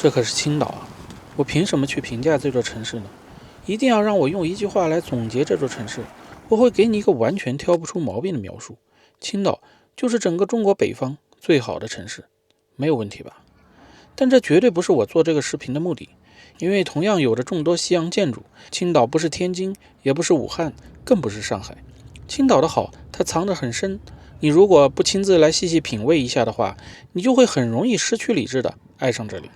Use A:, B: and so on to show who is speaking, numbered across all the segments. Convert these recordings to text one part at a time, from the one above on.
A: 这可是青岛啊，我凭什么去评价这座城市呢？一定要让我用一句话来总结这座城市，我会给你一个完全挑不出毛病的描述：青岛就是整个中国北方最好的城市，没有问题吧？但这绝对不是我做这个视频的目的，因为同样有着众多西洋建筑，青岛不是天津，也不是武汉，更不是上海。青岛的好，它藏得很深，你如果不亲自来细细品味一下的话，你就会很容易失去理智的爱上这里。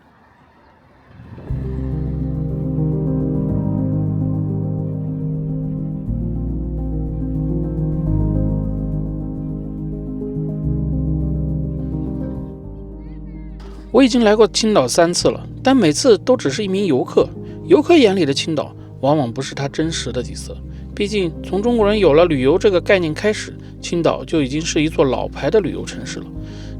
A: 我已经来过青岛3次了，但每次都只是一名游客。游客眼里的青岛，往往不是它真实的底色。毕竟，从中国人有了旅游这个概念开始，青岛就已经是一座老牌的旅游城市了。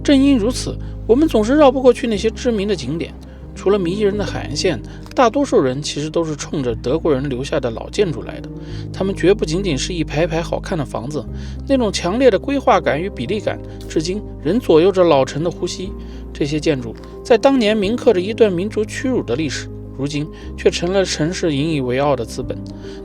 A: 正因如此，我们总是绕不过去那些知名的景点。除了迷人的海岸线，大多数人其实都是冲着德国人留下的老建筑来的。他们绝不仅仅是一排排好看的房子，那种强烈的规划感与比例感，至今仍左右着老城的呼吸。这些建筑在当年铭刻着一段民族屈辱的历史，如今却成了城市引以为傲的资本。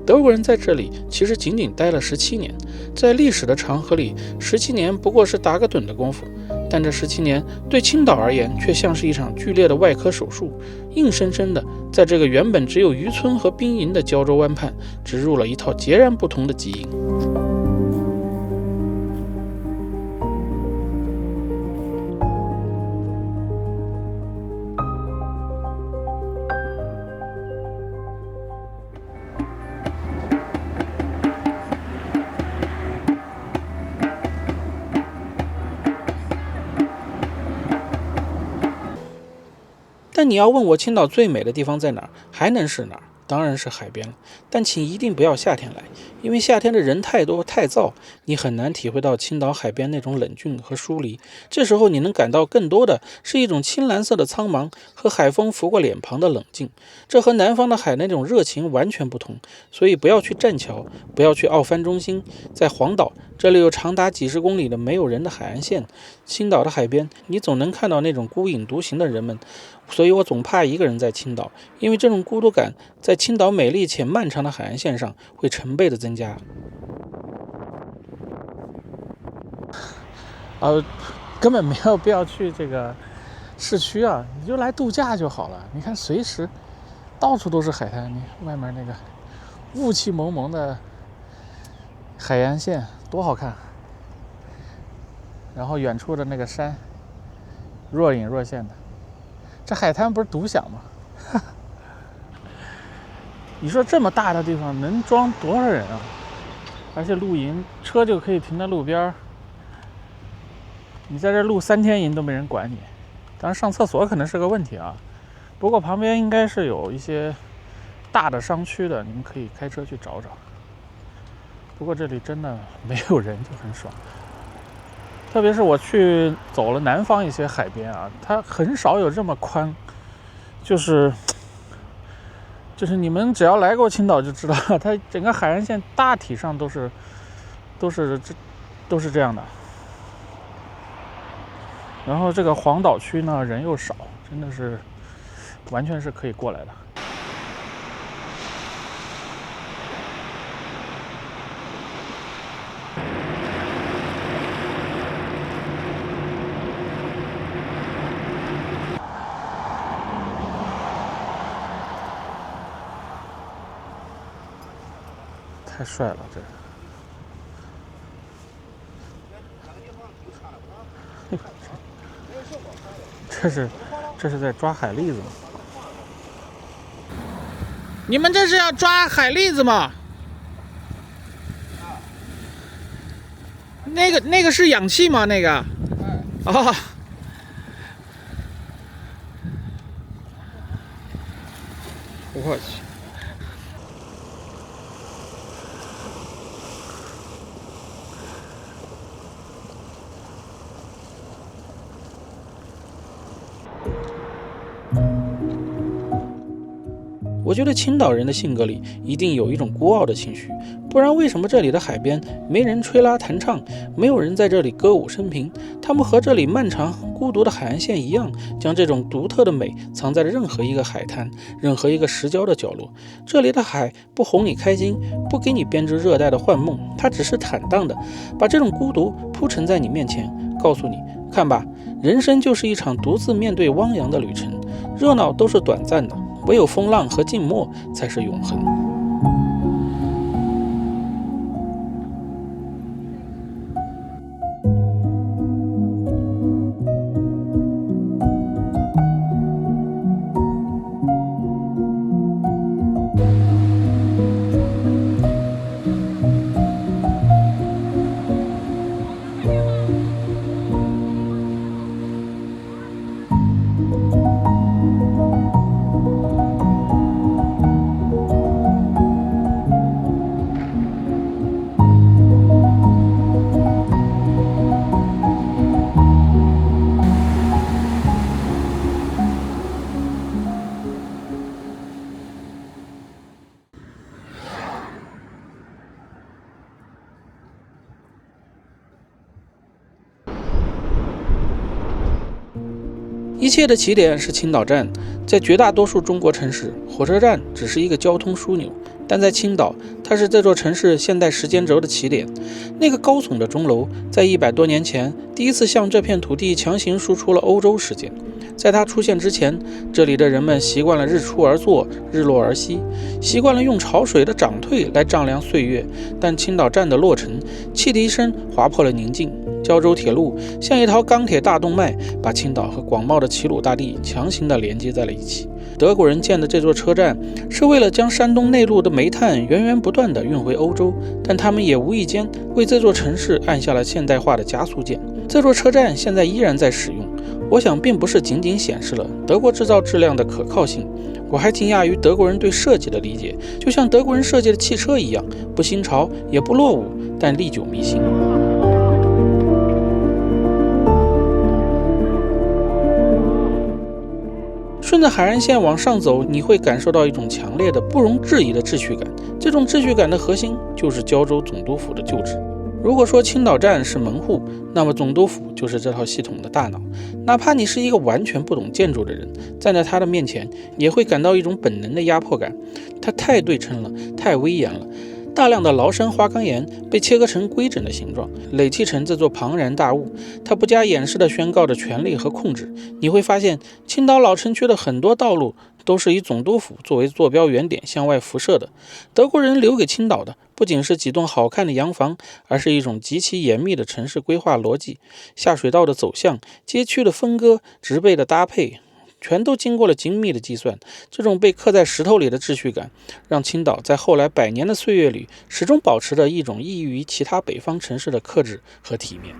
A: 德国人在这里其实仅仅待了17年，在历史的长河里，17年不过是打个盹的功夫。但这17年对青岛而言，却像是一场剧烈的外科手术，硬生生的在这个原本只有渔村和兵营的胶州湾畔，植入了一套截然不同的基因。但你要问我青岛最美的地方在哪儿，还能是哪儿？当然是海边了。但请一定不要夏天来，因为夏天的人太多太燥，你很难体会到青岛海边那种冷峻和疏离。这时候你能感到更多的是一种青蓝色的苍茫和海风拂过脸庞的冷静，这和南方的海那种热情完全不同。所以不要去栈桥，不要去奥帆中心，在黄岛这里有长达几十公里的没有人的海岸线。青岛的海边，你总能看到那种孤影独行的人们，所以我总怕一个人在青岛，因为这种孤独感在青岛美丽且漫长的海岸线上会成倍的增加。根本没有必要去这个市区啊，你就来度假就好了。你看，随时到处都是海滩，你外面那个雾气蒙蒙的海岸线多好看，然后远处的那个山若隐若现的，这海滩不是独享吗？你说这么大的地方能装多少人啊？而且露营车就可以停在路边，你在这露3天营都没人管你。当然上厕所可能是个问题啊，不过旁边应该是有一些大的商区的，你们可以开车去找找。不过这里真的没有人就很爽，特别是我去走了南方一些海边啊，它很少有这么宽，就是你们只要来过青岛就知道，它整个海岸线大体上都是这样的。然后这个黄岛区呢人又少，真的是完全是可以过来的。太帅了，这是在抓海蛎子吗？你们这是要抓海蛎子吗？那个是氧气吗？那个？哦。我去。我觉得青岛人的性格里一定有一种孤傲的情绪，不然为什么这里的海边没人吹拉弹唱，没有人在这里歌舞升平？他们和这里漫长孤独的海岸线一样，将这种独特的美藏在了任何一个海滩，任何一个石礁的角落。这里的海不哄你开心，不给你编织热带的幻梦，它只是坦荡的把这种孤独铺陈在你面前，告诉你，看吧，人生就是一场独自面对汪洋的旅程，热闹都是短暂的，唯有风浪和静默才是永恒。一切的起点是青岛站，在绝大多数中国城市，火车站只是一个交通枢纽，但在青岛，它是这座城市现代时间轴的起点。那个高耸的钟楼，在100多年前，第一次向这片土地强行输出了欧洲时间。在它出现之前，这里的人们习惯了日出而作，日落而息，习惯了用潮水的涨退来丈量岁月。但青岛站的落成，汽笛声划破了宁静。胶州铁路像一条钢铁大动脉，把青岛和广袤的齐鲁大地强行地连接在了一起。德国人建的这座车站，是为了将山东内陆的煤炭源源不断地运回欧洲，但他们也无意间为这座城市按下了现代化的加速键。这座车站现在依然在使用，我想并不是仅仅显示了德国制造质量的可靠性，我还惊讶于德国人对设计的理解，就像德国人设计的汽车一样，不新潮也不落伍，但历久弥新。顺着海岸线往上走，你会感受到一种强烈的、不容置疑的秩序感。这种秩序感的核心就是胶州总督府的旧址。如果说青岛站是门户，那么总督府就是这套系统的大脑。哪怕你是一个完全不懂建筑的人，站在他的面前，也会感到一种本能的压迫感。它太对称了，太威严了。大量的崂山花岗岩被切割成规整的形状，垒砌成这座庞然大物。它不加掩饰地宣告着权力和控制。你会发现，青岛老城区的很多道路都是以总督府作为坐标原点向外辐射的。德国人留给青岛的不仅是几栋好看的洋房，而是一种极其严密的城市规划逻辑。下水道的走向、街区的分割、植被的搭配，全都经过了精密的计算。这种被刻在石头里的秩序感，让青岛在后来100年的岁月里，始终保持着一种异于其他北方城市的克制和体面。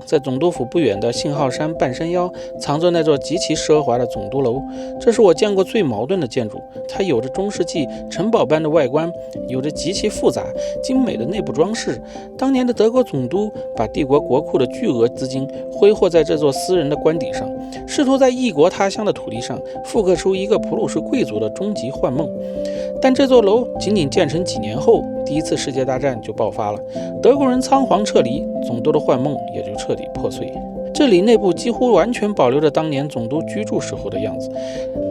A: 在总督府不远的信号山半山腰，藏着那座极其奢华的总督楼。这是我见过最矛盾的建筑，它有着中世纪城堡般的外观，有着极其复杂精美的内部装饰。当年的德国总督把帝国国库的巨额资金挥霍在这座私人的官邸上，试图在异国他乡的土地上复刻出一个普鲁士贵族的终极幻梦。但这座楼仅仅建成几年后，第一次世界大战就爆发了，德国人仓皇撤离，总督的幻梦也就彻底破碎。这里内部几乎完全保留着当年总督居住时候的样子，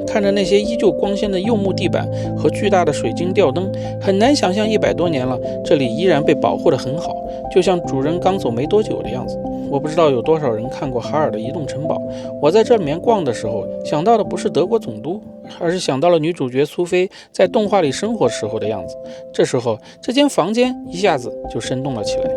A: 看着那些依旧光鲜的柚木地板和巨大的水晶吊灯，很难想象100多年了，这里依然被保护得很好，就像主人刚走没多久的样子。我不知道有多少人看过哈尔的移动城堡，我在这里面逛的时候，想到的不是德国总督，而是想到了女主角苏菲在动画里生活时候的样子。这时候，这间房间一下子就生动了起来。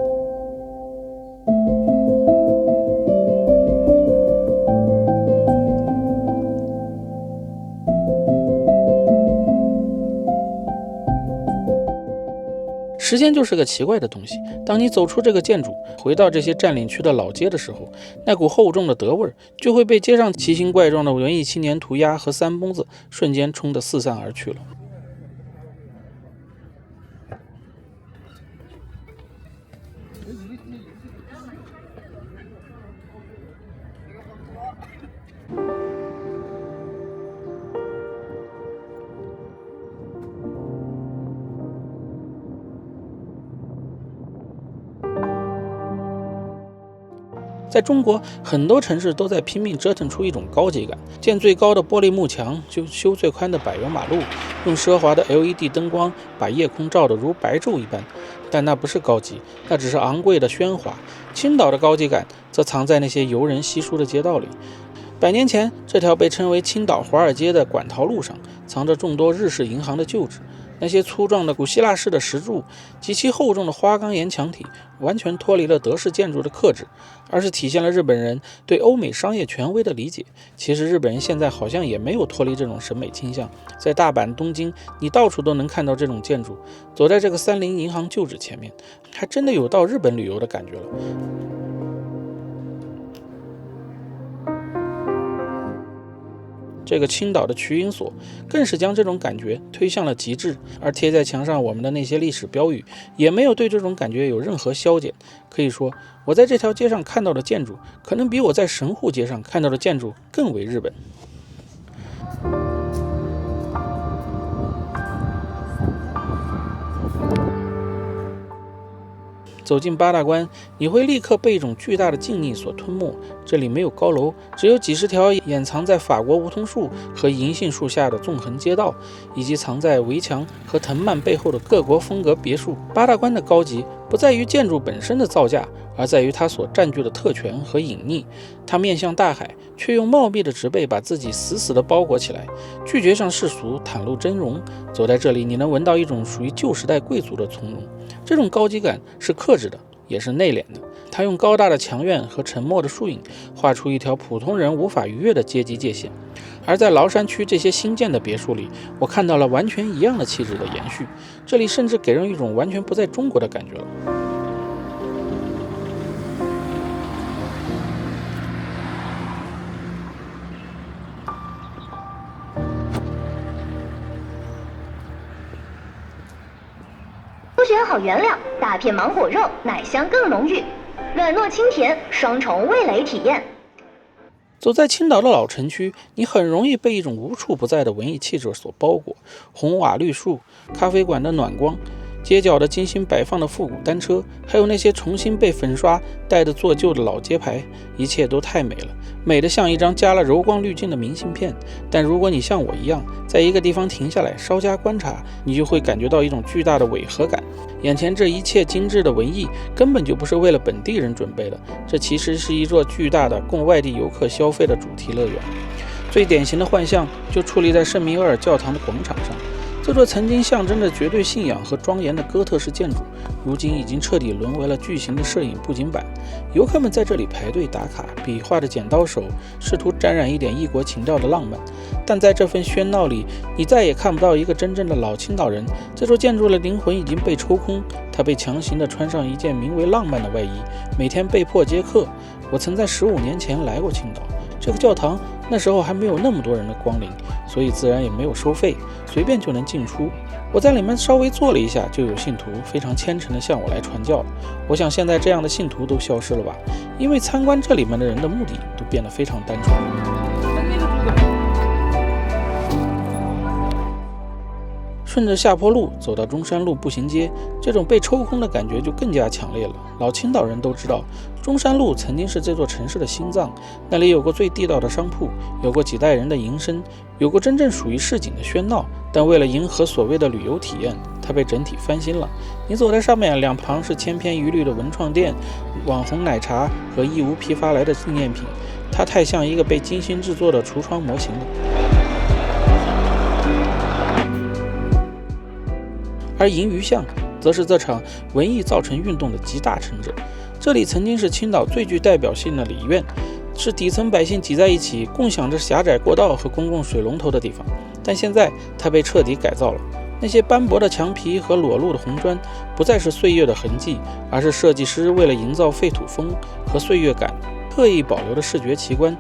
A: 时间就是个奇怪的东西，当你走出这个建筑，回到这些占领区的老街的时候，那股厚重的德味就会被街上奇形怪状的文艺青年涂鸦和三蹦子瞬间冲得四散而去了。在中国，很多城市都在拼命折腾出一种高级感，建最高的玻璃幕墙，就修最宽的柏油马路，用奢华的 LED 灯光把夜空照得如白昼一般。但那不是高级，那只是昂贵的喧哗。青岛的高级感则藏在那些游人稀疏的街道里。100年前，这条被称为青岛华尔街的馆陶路上，藏着众多日式银行的旧址。那些粗壮的古希腊式的石柱及其厚重的花岗岩墙体，完全脱离了德式建筑的克制，而是体现了日本人对欧美商业权威的理解。其实日本人现在好像也没有脱离这种审美倾向，在大阪、东京，你到处都能看到这种建筑。走在这个三菱银行旧址前面，还真的有到日本旅游的感觉了。这个青岛的瞿颖所更是将这种感觉推向了极致，而贴在墙上我们的那些历史标语也没有对这种感觉有任何消减。可以说，我在这条街上看到的建筑，可能比我在神户街上看到的建筑更为日本。走进八大关，你会立刻被一种巨大的静谧所吞没。这里没有高楼，只有几十条掩藏在法国梧桐树和银杏树下的纵横街道，以及藏在围墙和藤蔓背后的各国风格别墅。八大关的高级不在于建筑本身的造价，而在于它所占据的特权和隐匿。它面向大海，却用茂密的植被把自己死死地包裹起来，拒绝向世俗袒露真容。走在这里，你能闻到一种属于旧时代贵族的从容。这种高级感是克制的，也是内敛的。他用高大的墙院和沉默的树影画出一条普通人无法逾越的阶级界限。而在崂山区这些新建的别墅里，我看到了完全一样的气质的延续。这里甚至给人一种完全不在中国的感觉了。
B: 选好原料，大片芒果肉，奶香更浓郁，软糯清甜，双重味蕾体验。
A: 走在青岛的老城区，你很容易被一种无处不在的文艺气质所包裹。红瓦绿树，咖啡馆的暖光，街角的精心摆放的复古单车，还有那些重新被粉刷带着做旧的老街牌，一切都太美了，美得像一张加了柔光滤镜的明信片。但如果你像我一样，在一个地方停下来稍加观察，你就会感觉到一种巨大的违和感。眼前这一切精致的文艺根本就不是为了本地人准备的，这其实是一座巨大的供外地游客消费的主题乐园。最典型的幻象就矗立在圣米厄尔教堂的广场上，这座曾经象征着绝对信仰和庄严的哥特式建筑，如今已经彻底沦为了巨型的摄影布景板。游客们在这里排队打卡，比划着剪刀手，试图沾染一点异国情调的浪漫。但在这份喧闹里，你再也看不到一个真正的老青岛人。这座建筑的灵魂已经被抽空，它被强行地穿上一件名为浪漫的外衣，每天被迫接客。我曾在15年前来过青岛，这个教堂那时候还没有那么多人的光临，所以自然也没有收费，随便就能进出。我在里面稍微坐了一下，就有信徒非常虔诚地向我来传教了。我想现在这样的信徒都消失了吧，因为参观这里面的人的目的都变得非常单纯。顺着下坡路走到中山路步行街，这种被抽空的感觉就更加强烈了。老青岛人都知道，中山路曾经是这座城市的心脏，那里有过最地道的商铺，有过几代人的营生，有过真正属于市井的喧闹。但为了迎合所谓的旅游体验，它被整体翻新了。你走在上面，两旁是千篇一律的文创店、网红奶茶和义乌批发来的纪念品，它太像一个被精心制作的橱窗模型了。而银鱼巷则是这场文艺造成运动的集大成者。这里曾经是青岛最具代表性的里院，是底层百姓挤在一起共享着狭窄过道和公共水龙头的地方。但现在它被彻底改造了，那些斑驳的墙皮和裸露的红砖不再是岁月的痕迹，而是设计师为了营造废土风和岁月感刻意保留的视觉奇观。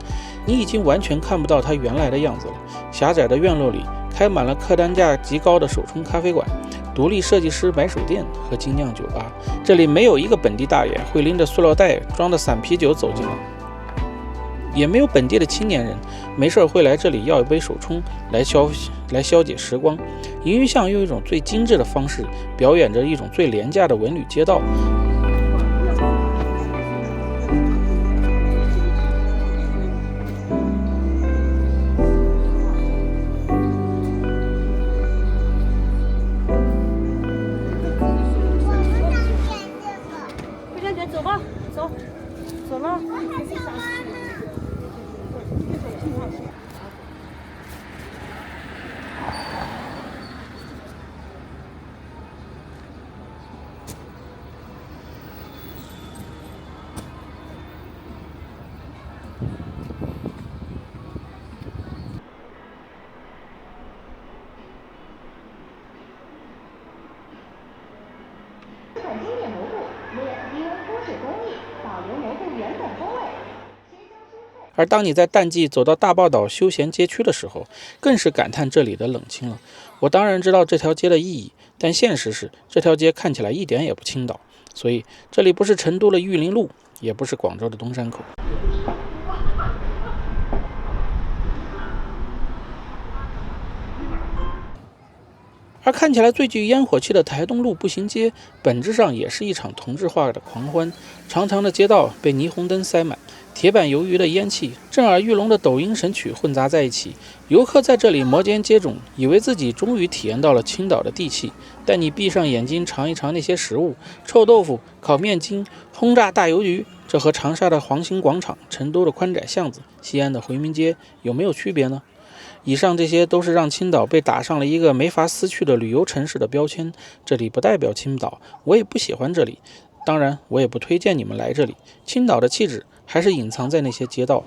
A: 你已经完全看不到它原来的样子了。狭窄的院落里开满了客单价极高的手冲咖啡馆、独立设计师买手店和精酿酒吧。这里没有一个本地大爷会拎着塑料袋装的散啤酒走进来，也没有本地的青年人没事会来这里要一杯手冲来消解时光。银鱼巷用一种最精致的方式表演着一种最廉价的文旅街道。
B: 这款经典蘑菇利用脱水工艺保留蘑菇原本风味。
A: 而当你在淡季走到大报岛休闲街区的时候，更是感叹这里的冷清了。我当然知道这条街的意义，但现实是这条街看起来一点也不青岛，所以这里不是成都的玉林路，也不是广州的东山口。而看起来最具烟火气的台东路步行街，本质上也是一场同质化的狂欢。长长的街道被霓虹灯塞满，铁板鱿鱼的烟气、震耳欲聋的抖音神曲混杂在一起。游客在这里摩肩接踵，以为自己终于体验到了青岛的地气。但你闭上眼睛尝一尝那些食物，臭豆腐、烤面筋、轰炸大鱿鱼，这和长沙的黄兴广场、成都的宽窄巷子、西安的回民街有没有区别呢？以上这些都是让青岛被打上了一个没法撕去的旅游城市的标签。这里不代表青岛，我也不喜欢这里，当然我也不推荐你们来这里。青岛的气质还是隐藏在那些街道，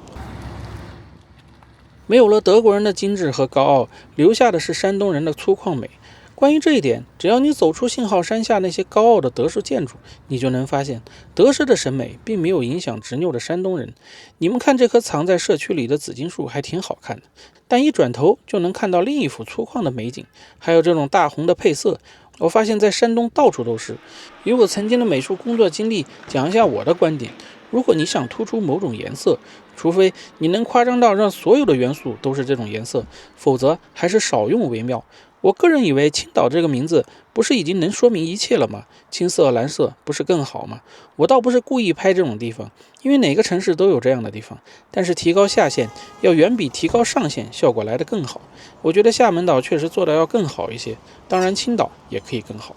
A: 没有了德国人的精致和高傲，留下的是山东人的粗犷美。关于这一点，只要你走出信号山下那些高傲的德式建筑，你就能发现德式的审美并没有影响执拗的山东人。你们看这棵藏在社区里的紫荆树还挺好看的，但一转头就能看到另一幅粗犷的美景，还有这种大红的配色。我发现在山东到处都是。以我曾经的美术工作经历讲一下我的观点，如果你想突出某种颜色，除非你能夸张到让所有的元素都是这种颜色，否则还是少用为妙。我个人以为青岛这个名字不是已经能说明一切了吗？青色蓝色不是更好吗？我倒不是故意拍这种地方，因为哪个城市都有这样的地方，但是提高下限要远比提高上限效果来得更好。我觉得厦门岛确实做得要更好一些，当然青岛也可以更好。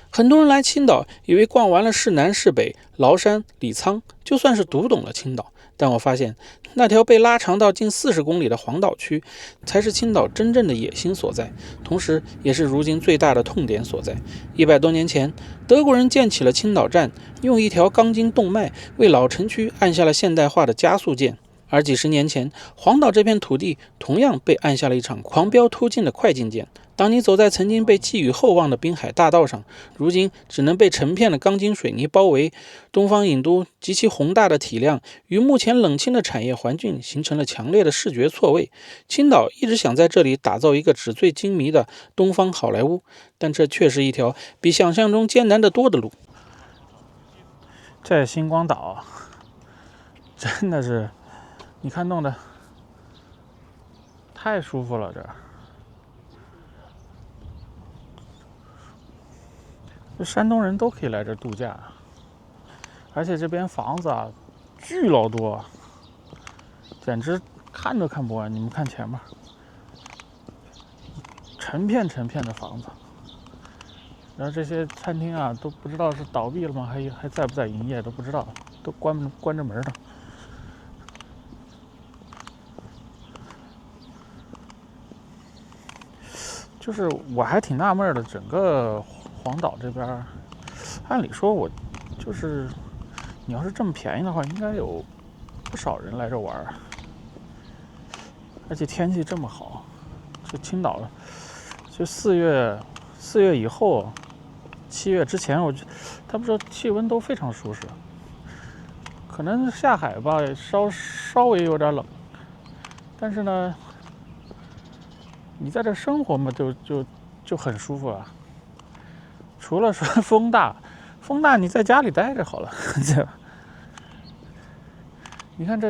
A: 很多人来青岛，以为逛完了市南市北、崂山、李沧，就算是读懂了青岛。但我发现，那条被拉长到近40公里的黄岛区，才是青岛真正的野心所在，同时也是如今最大的痛点所在。100多年前，德国人建起了青岛站，用一条钢筋动脉为老城区按下了现代化的加速键。而几十年前，黄岛这片土地同样被按下了一场狂飙突进的快进键。当你走在曾经被寄予厚望的滨海大道上，如今只能被成片的钢筋水泥包围。东方影都极其宏大的体量与目前冷清的产业环境形成了强烈的视觉错位。青岛一直想在这里打造一个纸醉金迷的东方好莱坞，但这却是一条比想象中艰难得多的路。这星光岛真的是，你看弄得太舒服了，这山东人都可以来这度假，而且这边房子啊巨老多，简直看都看不完。你们看前面，成片的房子，然后这些餐厅啊都不知道是倒闭了吗，还在不在营业都不知道，都关着门呢。就是我还挺纳闷的，整个黄岛这边，按理说我就是你要是这么便宜的话，应该有不少人来这玩，而且天气这么好。这青岛就4月以后，7月之前，他们说气温都非常舒适，可能下海吧稍微有点冷，但是呢，你在这生活嘛，就很舒服啊。除了说风大你在家里待着好了，对吧？你看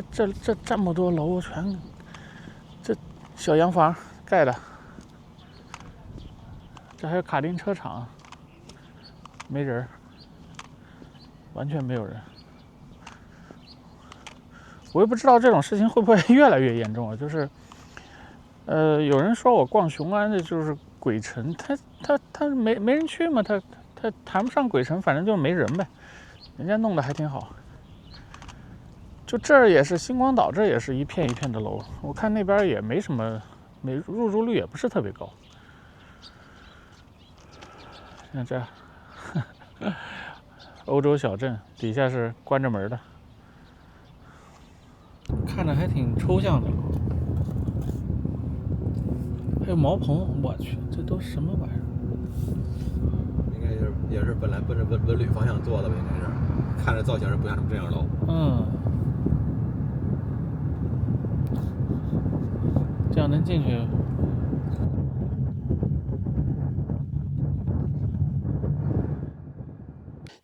A: 这么多楼，全这小洋房盖的，这还有卡丁车场，没人，完全没有人。我也不知道这种事情会不会越来越严重啊，就是有人说我逛雄安的就是鬼城，他没人去嘛，他谈不上鬼城，反正就是没人呗。人家弄得还挺好。就这儿也是星光岛，这也是一片一片的楼，我看那边也没什么，入住率也不是特别高。像这欧洲小镇底下是关着门的，看着还挺抽象的。还有茅棚，我去，这都什么玩意儿？
C: 应该也是本来奔着文旅方向做的吧，应该是。看着造型是不像这样楼。
A: 这样能进去。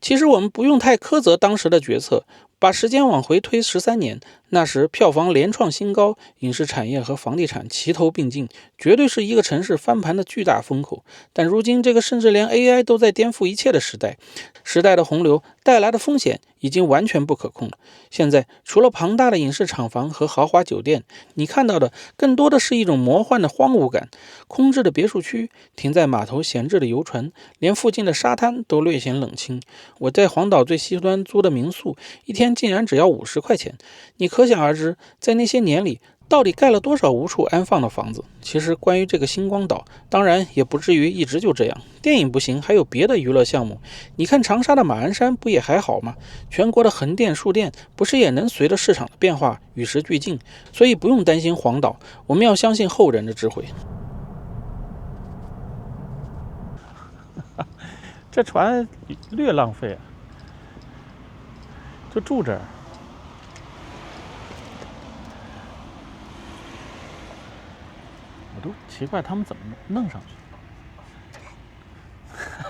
A: 其实我们不用太苛责当时的决策，把时间往回推13年，那时票房连创新高，影视产业和房地产齐头并进，绝对是一个城市翻盘的巨大风口。但如今这个甚至连 AI 都在颠覆一切的时代的洪流带来的风险已经完全不可控了。现在除了庞大的影视厂房和豪华酒店，你看到的更多的是一种魔幻的荒芜感，空置的别墅区，停在码头闲置的游船，连附近的沙滩都略显冷清。我在黄岛最西端租的民宿，一天竟然只要50块钱，你可想而知，在那些年里到底盖了多少无处安放的房子。其实关于这个星光岛，当然也不至于一直就这样，电影不行，还有别的娱乐项目。你看长沙的马鞍山不也还好吗？全国的横店竖店不是也能随着市场的变化与时俱进？所以不用担心黄岛，我们要相信后人的智慧。这船略浪费，就住这儿。我都奇怪他们怎么弄上去，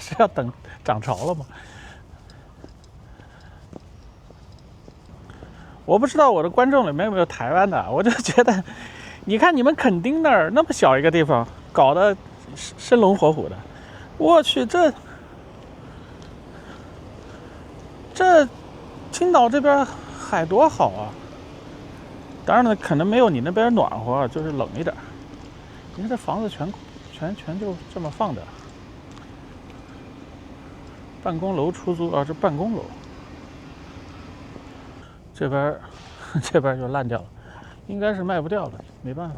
A: 是要等涨潮了吗？我不知道我的观众里面有没有台湾的，我就觉得，你看你们垦丁那儿那么小一个地方，搞得生龙活虎的，我去这青岛这边海多好啊！当然了，可能没有你那边暖和，就是冷一点。你看这房子全就这么放着，办公楼出租啊，这办公楼。这边就烂掉了，应该是卖不掉了，没办法。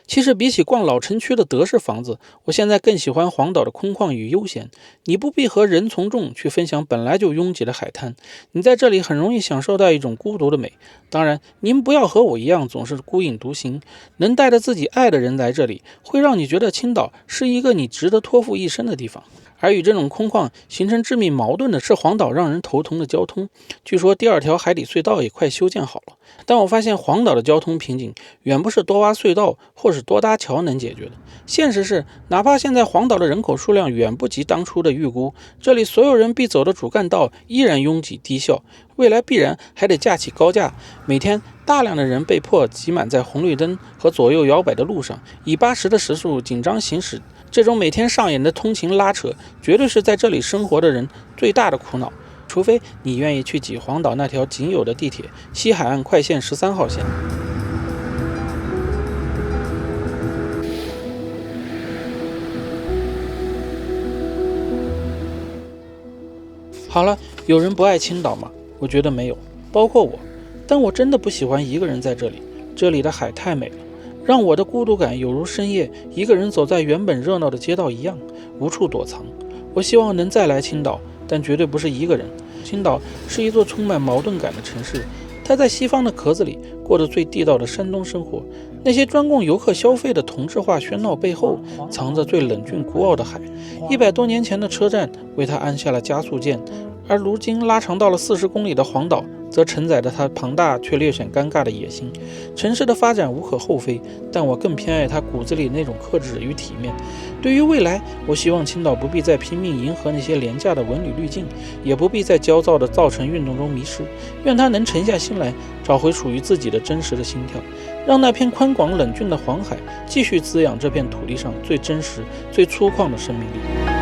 A: 其实比起逛老城区的德式房子，我现在更喜欢黄岛的空旷与悠闲。你不必和人从众去分享本来就拥挤的海滩，你在这里很容易享受到一种孤独的美。当然，您不要和我一样总是孤影独行，能带着自己爱的人来这里，会让你觉得青岛是一个你值得托付一生的地方。而与这种空旷形成致命矛盾的是黄岛让人头疼的交通。据说第2条海底隧道也快修建好了，但我发现黄岛的交通瓶颈远不是多挖隧道或是多搭桥能解决的。现实是，哪怕现在黄岛的人口数量远不及当初的预估，这里所有人必走的主干道依然拥挤低效，未来必然还得架起高架，每天大量的人被迫挤满在红绿灯和左右摇摆的路上，以80的时速紧张行驶。这种每天上演的通勤拉扯，绝对是在这里生活的人最大的苦恼。除非你愿意去挤黄岛那条仅有的地铁西海岸快线13号线。好了，有人不爱青岛吗？我觉得没有，包括我。但我真的不喜欢一个人在这里，这里的海太美了，让我的孤独感有如深夜一个人走在原本热闹的街道一样，无处躲藏。我希望能再来青岛，但绝对不是一个人。青岛是一座充满矛盾感的城市，它在西方的壳子里过着最地道的山东生活。那些专供游客消费的同质化喧闹背后，藏着最冷峻孤傲的海。100多年前的车站为它安下了加速键，而如今拉长到了40公里的黄岛，则承载着它庞大却略显尴尬的野心。城市的发展无可厚非，但我更偏爱它骨子里那种克制与体面。对于未来，我希望青岛不必再拼命迎合那些廉价的文旅滤镜，也不必在焦躁的造城运动中迷失。愿它能沉下心来，找回属于自己的真实的心跳，让那片宽广冷峻的黄海继续滋养这片土地上最真实、最粗犷的生命力。